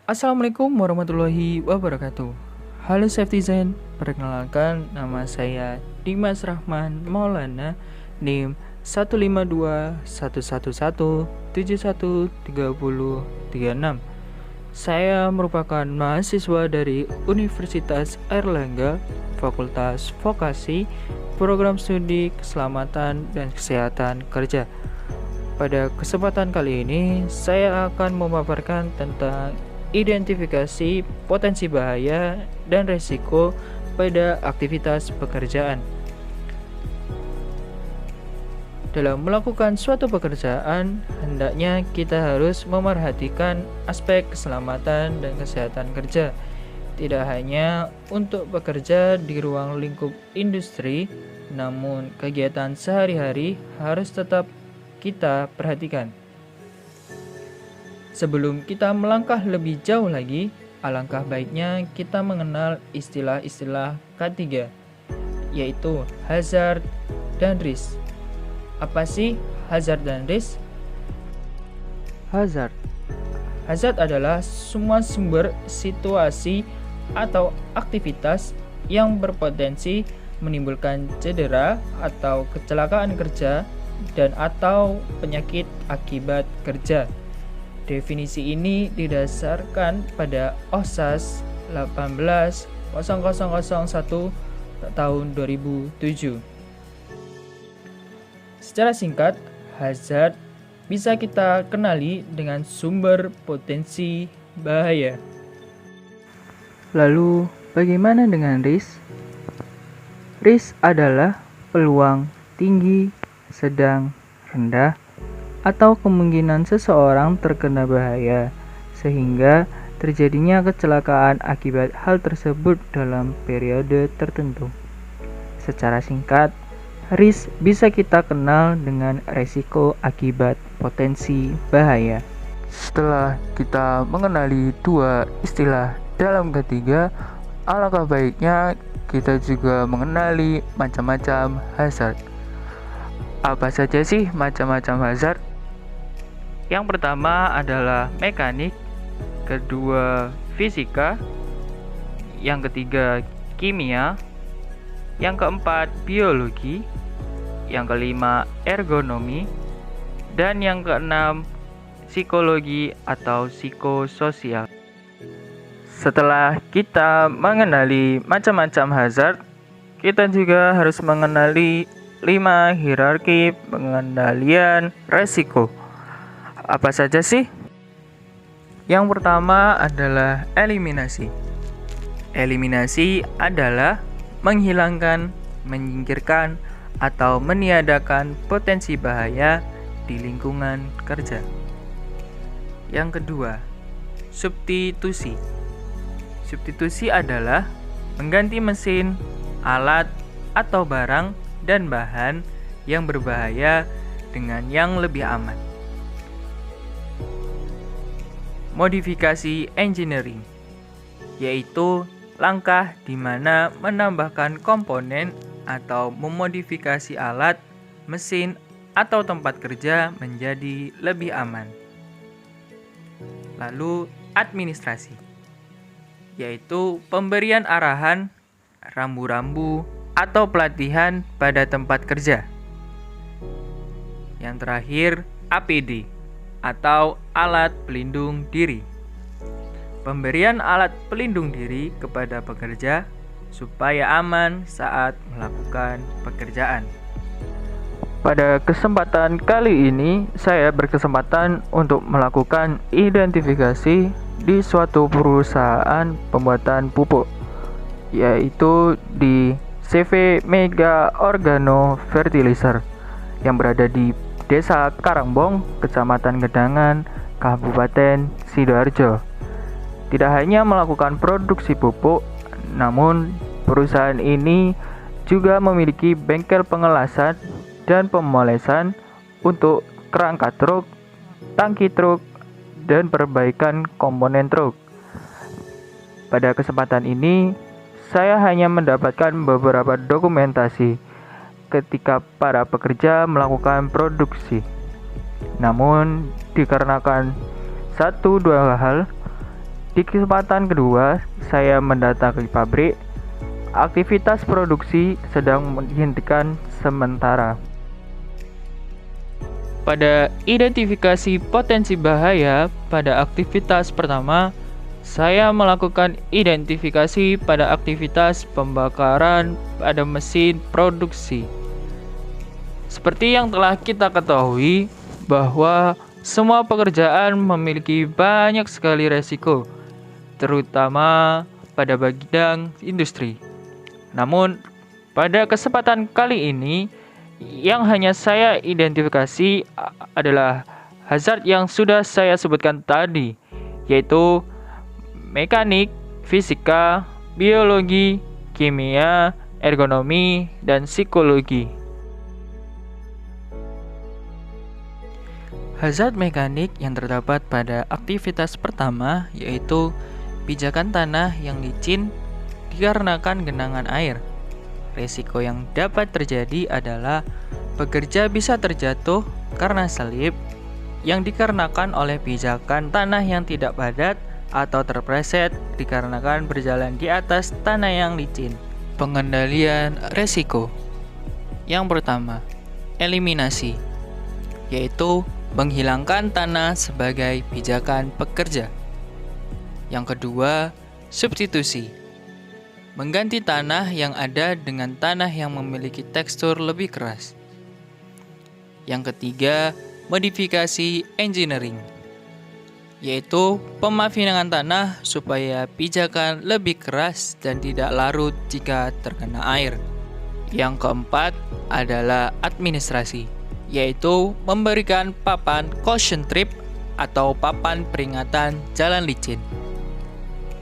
Assalamualaikum warahmatullahi wabarakatuh. Halo Safety perkenalkan nama saya Dimas Rahman Maulana, NIM 1521117130336. Saya merupakan mahasiswa dari Universitas Airlangga, Fakultas Vokasi, Program Studi Keselamatan dan Kesehatan Kerja. Pada kesempatan kali ini, saya akan memaparkan tentang identifikasi potensi bahaya dan risiko pada aktivitas pekerjaan. Dalam melakukan suatu pekerjaan, hendaknya kita harus memerhatikan aspek keselamatan dan kesehatan kerja. Tidak hanya untuk bekerja di ruang lingkup industri, namun kegiatan sehari-hari harus tetap kita perhatikan. Sebelum kita melangkah lebih jauh lagi, alangkah baiknya kita mengenal istilah-istilah K3, yaitu hazard dan risk. Apa sih hazard dan risk? Hazard adalah semua sumber situasi atau aktivitas yang berpotensi menimbulkan cedera atau kecelakaan kerja dan atau penyakit akibat kerja. Definisi ini didasarkan pada OSAS 18.0001 tahun 2007. Secara singkat, hazard bisa kita kenali dengan sumber potensi bahaya. Lalu, bagaimana dengan risk? Risk adalah peluang tinggi, sedang, rendah, atau kemungkinan seseorang terkena bahaya, sehingga terjadinya kecelakaan akibat hal tersebut dalam periode tertentu. Secara singkat, risk bisa kita kenal dengan resiko akibat potensi bahaya. Setelah kita mengenali dua istilah dalam ketiga, alangkah baiknya kita juga mengenali macam-macam hazard. Apa saja sih macam-macam hazard? Yang pertama adalah mekanik, kedua fisika, yang ketiga kimia, yang keempat biologi, yang kelima ergonomi, dan yang keenam psikologi atau psikososial. Setelah kita mengenali macam-macam hazard, kita juga harus mengenali 5 hierarki pengendalian resiko. Apa saja sih? Yang pertama adalah eliminasi. Eliminasi adalah menghilangkan, menyingkirkan, atau meniadakan potensi bahaya di lingkungan kerja. Yang kedua, substitusi. Substitusi adalah mengganti mesin, alat, atau barang dan bahan yang berbahaya dengan yang lebih aman. Modifikasi engineering, yaitu langkah di mana menambahkan komponen atau memodifikasi alat, mesin, atau tempat kerja menjadi lebih aman. Lalu administrasi, yaitu pemberian arahan, rambu-rambu, atau pelatihan pada tempat kerja. Yang terakhir, APD atau alat pelindung diri. Pemberian alat pelindung diri kepada pekerja supaya aman saat melakukan pekerjaan. Pada kesempatan kali ini, saya berkesempatan untuk melakukan identifikasi di suatu perusahaan pembuatan pupuk, yaitu di CV Mega Organo Fertilizer yang berada di Desa Karangbong, Kecamatan Gedangan, Kabupaten Sidoarjo. Tidak hanya melakukan produksi pupuk, namun perusahaan ini juga memiliki bengkel pengelasan dan pemolesan untuk kerangka truk, tangki truk, dan perbaikan komponen truk. Pada kesempatan ini, saya hanya mendapatkan beberapa dokumentasi ketika para pekerja melakukan produksi. Namun, dikarenakan satu dua hal, Di kesempatan kedua, saya mendatangi pabrik. Aktivitas produksi sedang dihentikan sementara. Pada identifikasi potensi bahaya pada aktivitas pertama, saya melakukan identifikasi pada aktivitas pembakaran pada mesin produksi. Seperti yang telah kita ketahui bahwa semua pekerjaan memiliki banyak sekali resiko, terutama pada bidang industri. Namun, pada kesempatan kali ini, yang hanya saya identifikasi adalah hazard yang sudah saya sebutkan tadi, yaitu mekanik, fisika, biologi, kimia, ergonomi, dan psikologi. Hazard mekanik yang terdapat pada aktivitas pertama yaitu pijakan tanah yang licin dikarenakan genangan air. Risiko yang dapat terjadi adalah pekerja bisa terjatuh karena selip yang dikarenakan oleh pijakan tanah yang tidak padat atau terpleset dikarenakan berjalan di atas tanah yang licin. Pengendalian risiko. Yang pertama, eliminasi, yaitu menghilangkan tanah sebagai pijakan pekerja. Yang kedua, substitusi. Mengganti tanah yang ada dengan tanah yang memiliki tekstur lebih keras. Yang ketiga, modifikasi engineering, yaitu pemafinan tanah supaya pijakan lebih keras dan tidak larut jika terkena air. Yang keempat adalah administrasi, yaitu memberikan papan caution trip atau papan peringatan jalan licin.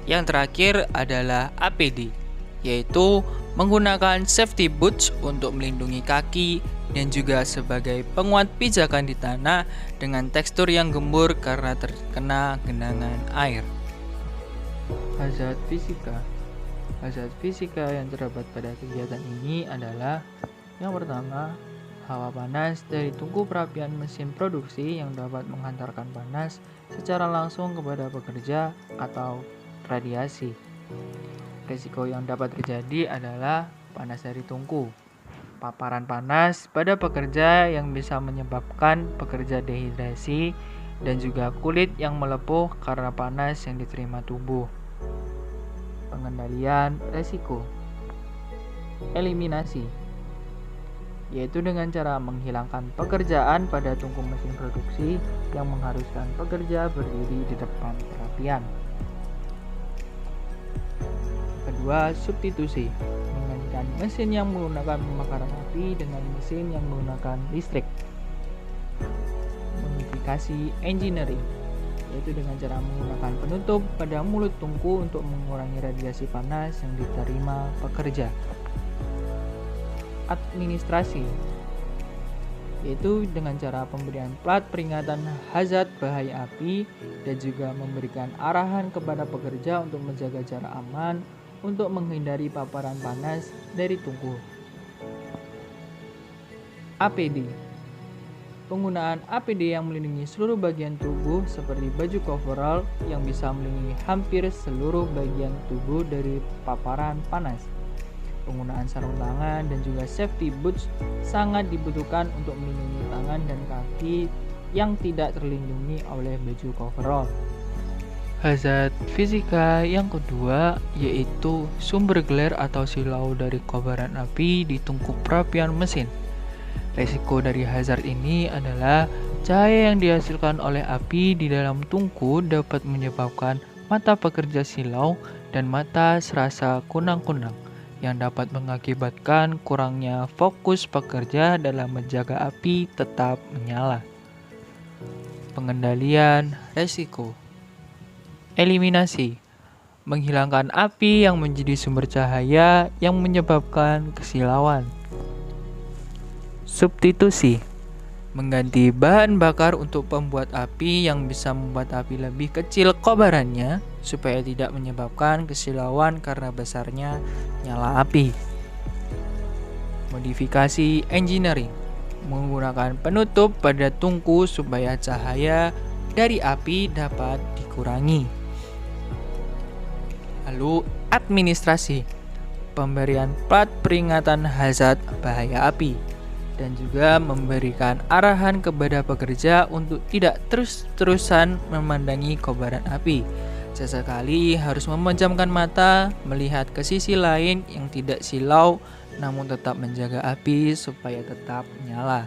Yang terakhir adalah APD, yaitu menggunakan safety boots untuk melindungi kaki dan juga sebagai penguat pijakan di tanah dengan tekstur yang gembur karena terkena genangan air. Hazard fisika. Hazard fisika yang terdapat pada kegiatan ini adalah yang pertama, hawa panas dari tungku perapian mesin produksi yang dapat menghantarkan panas secara langsung kepada pekerja atau radiasi. Risiko yang dapat terjadi adalah panas dari tungku, paparan panas pada pekerja yang bisa menyebabkan pekerja dehidrasi, dan juga kulit yang melepuh karena panas yang diterima tubuh. Pengendalian risiko. Eliminasi, yaitu dengan cara menghilangkan pekerjaan pada tungku mesin produksi yang mengharuskan pekerja berdiri di depan perapian. Kedua, substitusi, menggantikan mesin yang menggunakan pembakaran api dengan mesin yang menggunakan listrik. Modifikasi engineering, yaitu dengan cara menggunakan penutup pada mulut tungku untuk mengurangi radiasi panas yang diterima pekerja. Administrasi, yaitu dengan cara pemberian plat peringatan hazard bahaya api dan juga memberikan arahan kepada pekerja untuk menjaga jarak aman untuk menghindari paparan panas dari tungku. APD, penggunaan APD yang melindungi seluruh bagian tubuh seperti baju coverall yang bisa melindungi hampir seluruh bagian tubuh dari paparan panas. Penggunaan sarung tangan dan juga safety boots sangat dibutuhkan untuk melindungi tangan dan kaki yang tidak terlindungi oleh baju coverall. Hazard fisika yang kedua yaitu sumber glare atau silau dari kobaran api di tungku perapian mesin. Risiko dari hazard ini adalah cahaya yang dihasilkan oleh api di dalam tungku dapat menyebabkan mata pekerja silau dan mata serasa kunang-kunang, yang dapat mengakibatkan kurangnya fokus pekerja dalam menjaga api tetap menyala. Pengendalian risiko. Eliminasi, menghilangkan api yang menjadi sumber cahaya yang menyebabkan kesilauan. Substitusi, mengganti bahan bakar untuk pembuat api yang bisa membuat api lebih kecil kobarannya supaya tidak menyebabkan kesilauan karena besarnya nyala api. Modifikasi engineering, menggunakan penutup pada tungku supaya cahaya dari api dapat dikurangi. Lalu administrasi, pemberian plat peringatan hazard bahaya api, dan juga memberikan arahan kepada pekerja untuk tidak terus-terusan memandangi kobaran api. Sesekali harus memejamkan mata, melihat ke sisi lain yang tidak silau, namun tetap menjaga api supaya tetap menyala.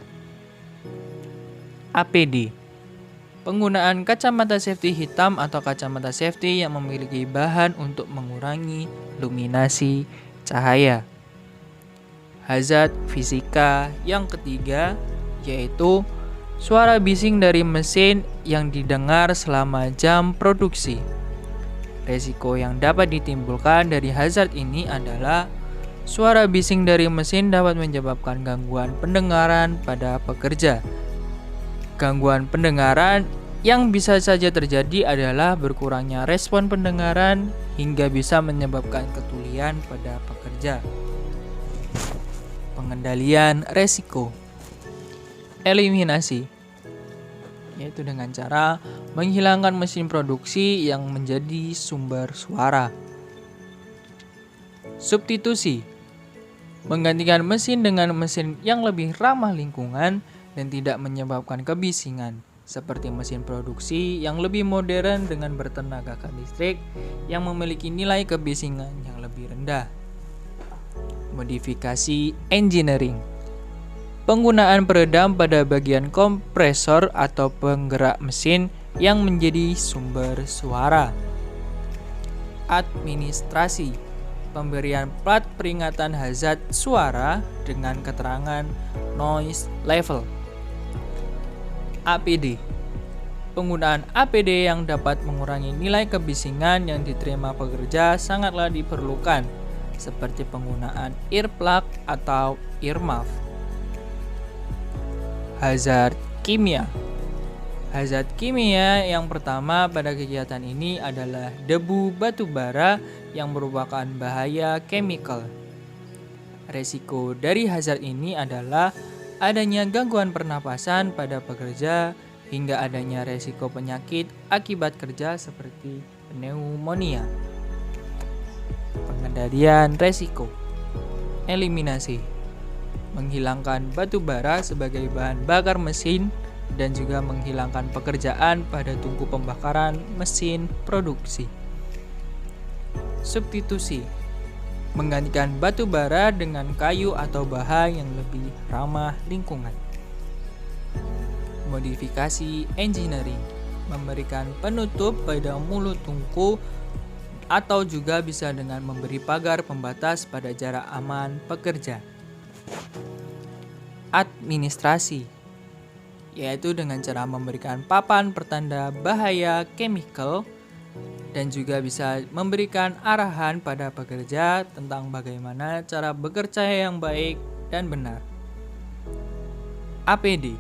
APD, penggunaan kacamata safety hitam atau kacamata safety yang memiliki bahan untuk mengurangi luminasi cahaya. Hazard fisika yang ketiga yaitu suara bising dari mesin yang didengar selama jam produksi. Resiko yang dapat ditimbulkan dari hazard ini adalah suara bising dari mesin dapat menyebabkan gangguan pendengaran pada pekerja. Gangguan pendengaran yang bisa saja terjadi adalah berkurangnya respon pendengaran hingga bisa menyebabkan ketulian pada pekerja. Pengendalian resiko. Eliminasi, yaitu dengan cara menghilangkan mesin produksi yang menjadi sumber suara. Substitusi, menggantikan mesin dengan mesin yang lebih ramah lingkungan dan tidak menyebabkan kebisingan, seperti mesin produksi yang lebih modern dengan bertenagakan listrik yang memiliki nilai kebisingan yang lebih rendah. Modifikasi engineering, penggunaan peredam pada bagian kompresor atau penggerak mesin yang menjadi sumber suara. Administrasi, pemberian plat peringatan hazard suara dengan keterangan noise level. APD, penggunaan APD yang dapat mengurangi nilai kebisingan yang diterima pekerja sangatlah diperlukan, seperti penggunaan earplug atau earmuff. Hazard kimia. Hazard kimia yang pertama pada kegiatan ini adalah debu batu bara yang merupakan bahaya chemical. Resiko dari hazard ini adalah adanya gangguan pernapasan pada pekerja hingga adanya resiko penyakit akibat kerja seperti pneumonia. Pengendalian resiko. Eliminasi, menghilangkan batu bara sebagai bahan bakar mesin dan juga menghilangkan pekerjaan pada tungku pembakaran mesin produksi. Substitusi, menggantikan batu bara dengan kayu atau bahan yang lebih ramah lingkungan. Modifikasi engineering, memberikan penutup pada mulut tungku atau juga bisa dengan memberi pagar pembatas pada jarak aman pekerja. Administrasi, yaitu dengan cara memberikan papan pertanda bahaya chemical dan juga bisa memberikan arahan pada pekerja tentang bagaimana cara bekerja yang baik dan benar. APD,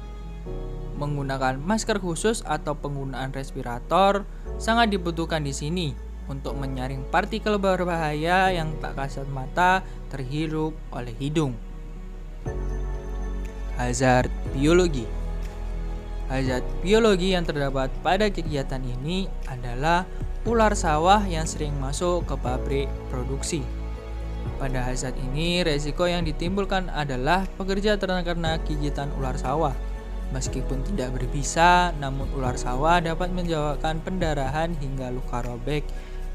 menggunakan masker khusus atau penggunaan respirator sangat dibutuhkan di sini untuk menyaring partikel berbahaya yang tak kasat mata terhirup oleh hidung. Hazard biologi. Hazard biologi yang terdapat pada kegiatan ini adalah ular sawah yang sering masuk ke pabrik produksi. Pada hazard ini, resiko yang ditimbulkan adalah pekerja terkena gigitan ular sawah. Meskipun tidak berbisa, namun ular sawah dapat menyebabkan pendarahan hingga luka robek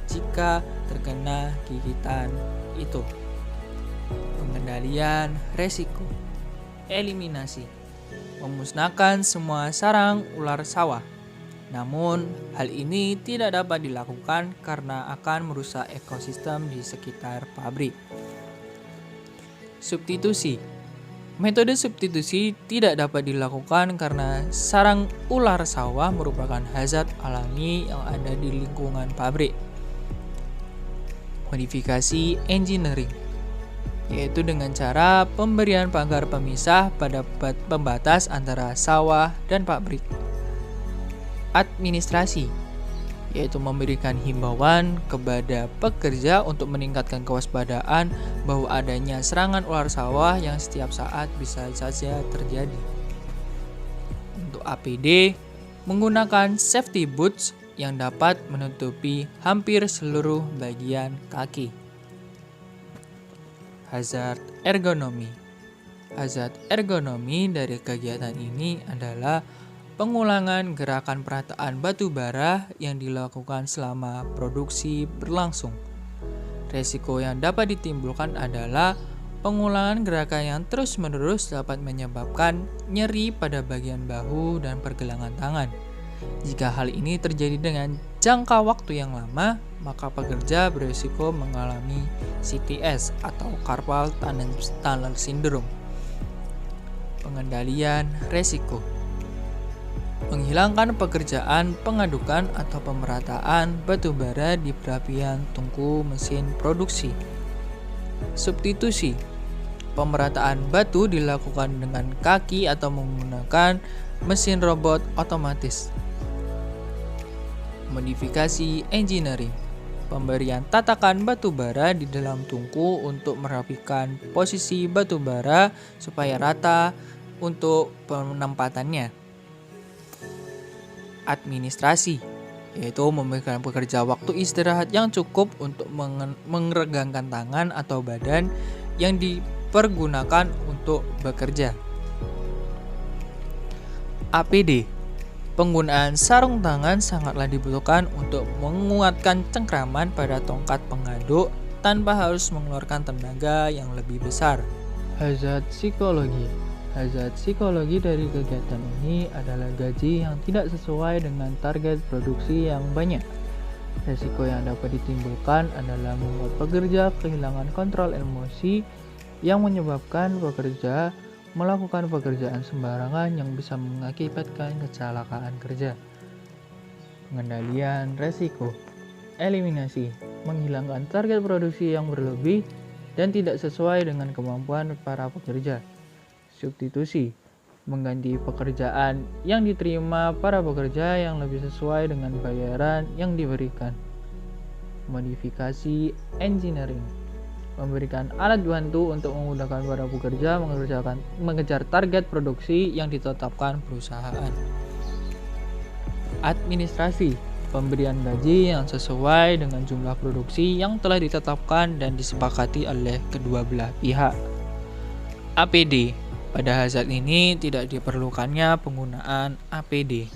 jika terkena gigitan itu. Pengendalian resiko. Eliminasi, memusnahkan semua sarang ular sawah. Namun, hal ini tidak dapat dilakukan karena akan merusak ekosistem di sekitar pabrik. Substitusi. Metode substitusi tidak dapat dilakukan karena sarang ular sawah merupakan hazard alami yang ada di lingkungan pabrik. Modifikasi engineering, yaitu dengan cara pemberian pagar pemisah pada pembatas antara sawah dan pabrik. Administrasi, yaitu memberikan himbauan kepada pekerja untuk meningkatkan kewaspadaan bahwa adanya serangan ular sawah yang setiap saat bisa saja terjadi. Untuk APD, menggunakan safety boots yang dapat menutupi hampir seluruh bagian kaki. Hazard ergonomi. Hazard ergonomi dari kegiatan ini adalah pengulangan gerakan perataan batu bara yang dilakukan selama produksi berlangsung. Resiko yang dapat ditimbulkan adalah pengulangan gerakan yang terus-menerus dapat menyebabkan nyeri pada bagian bahu dan pergelangan tangan. Jika hal ini terjadi dengan jangka waktu yang lama, maka pekerja berisiko mengalami CTS atau Carpal Tunnel Syndrome. Pengendalian resiko. Menghilangkan pekerjaan pengadukan atau pemerataan batu bara di perapian tungku mesin produksi. Substitusi. Pemerataan batu dilakukan dengan kaki atau menggunakan mesin robot otomatis. Modifikasi engineering. Pemberian tatakan batu bara di dalam tungku untuk merapikan posisi batu bara supaya rata untuk penempatannya. Administrasi, yaitu memberikan pekerja waktu istirahat yang cukup untuk meregangkan tangan atau badan yang dipergunakan untuk bekerja. APD. Penggunaan sarung tangan sangatlah dibutuhkan untuk menguatkan cengkraman pada tongkat pengaduk tanpa harus mengeluarkan tenaga yang lebih besar. Hazard psikologi. Hazard psikologi dari kegiatan ini adalah gaji yang tidak sesuai dengan target produksi yang banyak. Risiko yang dapat ditimbulkan adalah membuat pekerja kehilangan kontrol emosi yang menyebabkan pekerja melakukan pekerjaan sembarangan yang bisa mengakibatkan kecelakaan kerja. Pengendalian resiko. Eliminasi. Menghilangkan target produksi yang berlebih dan tidak sesuai dengan kemampuan para pekerja. Substitusi, mengganti pekerjaan yang diterima para pekerja yang lebih sesuai dengan bayaran yang diberikan. Modifikasi engineering, memberikan alat bantu untuk memudahkan para pekerja mengejar target produksi yang ditetapkan perusahaan. Administrasi, pemberian gaji yang sesuai dengan jumlah produksi yang telah ditetapkan dan disepakati oleh kedua belah pihak. APD. Pada hazard ini tidak diperlukannya penggunaan APD.